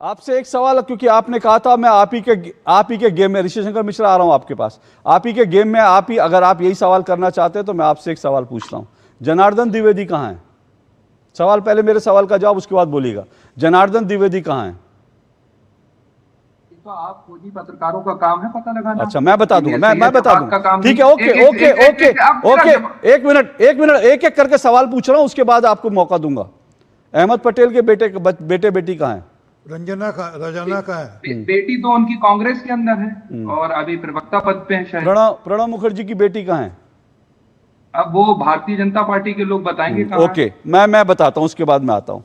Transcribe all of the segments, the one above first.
आपसे एक सवाल, क्योंकि आपने कहा था मैं आप ही के गेम में, ऋषि शंकर मिश्रा आ रहा हूं आपके पास, आप ही के गेम में अगर आप यही सवाल करना चाहते हैं तो मैं आपसे एक सवाल पूछता हूं। जनार्दन द्विवेदी कहां है? सवाल, पहले मेरे सवाल का जवाब, उसके बाद बोलिएगा। जनार्दन द्विवेदी कहां है? तो आप खुद ही पत्रकारों का काम है पता लगाना। अच्छा, मैं बता दूंगा, मैं बता दूंगा, ठीक है। ओके एक- ओके एक- ओके एक- आप ओके, मेरा एक मिनट एक एक करके सवाल पूछ रहा हूं, उसके बाद आपको मौका दूंगा। अहमद पटेल के बेटे बेटी कहां है? रंजना का है। बेटी तो उनकी कांग्रेस के अंदर है और अभी प्रवक्ता पद पे है शायद। प्रणब मुखर्जी की बेटी कहां है? अब वो भारतीय जनता पार्टी के लोग बताएंगे कहाँ है। ओके, मैं बताता हूं, उसके बाद मैं आता हूं।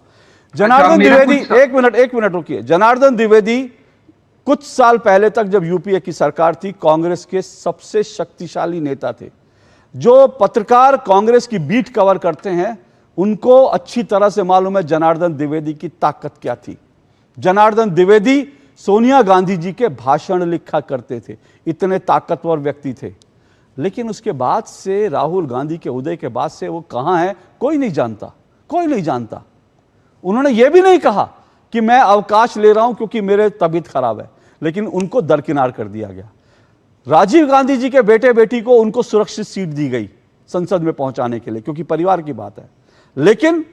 जनार्दन द्विवेदी, एक मिनट रुकिए। जनार्दन द्विवेदी कुछ साल पहले तक, जब यूपीए की सरकार थी, कांग्रेस के सबसे शक्तिशाली नेता थे। जो पत्रकार कांग्रेस की बीट कवर करते हैं उनको अच्छी तरह से मालूम है जनार्दन द्विवेदी की ताकत क्या थी। जनार्दन द्विवेदी सोनिया गांधी जी के भाषण लिखा करते थे, इतने ताकतवर व्यक्ति थे। लेकिन उसके बाद से, राहुल गांधी के उदय के बाद से वो कहां है कोई नहीं जानता, कोई नहीं जानता। उन्होंने ये भी नहीं कहा कि मैं अवकाश ले रहा हूं क्योंकि मेरे तबीयत खराब है, लेकिन उनको दरकिनार कर दिया गया। राजीव गांधी जी के बेटे बेटी को उनको सुरक्षित सीट दी गई संसद में पहुंचाने के लिए, क्योंकि परिवार की बात है। लेकिन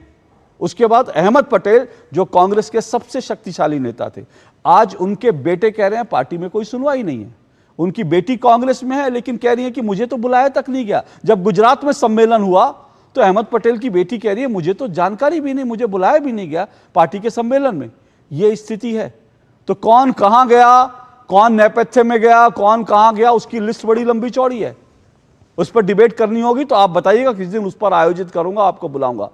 उसके बाद अहमद पटेल, जो कांग्रेस के सबसे शक्तिशाली नेता थे, आज उनके बेटे कह रहे हैं पार्टी में कोई सुनवाई नहीं है। उनकी बेटी कांग्रेस में है, लेकिन कह रही है कि मुझे तो बुलाया तक नहीं गया। जब गुजरात में सम्मेलन हुआ तो अहमद पटेल की बेटी कह रही है मुझे तो जानकारी भी नहीं, मुझे बुलाया भी नहीं गया पार्टी के सम्मेलन में। यह स्थिति है। तो कौन कहां गया, कौन नेपथ्य में गया, कौन कहां गया, उसकी लिस्ट बड़ी लंबी चौड़ी है। उस पर डिबेट करनी होगी तो आप बताइएगा, किसी दिन उस पर आयोजित करूंगा, आपको बुलाऊंगा।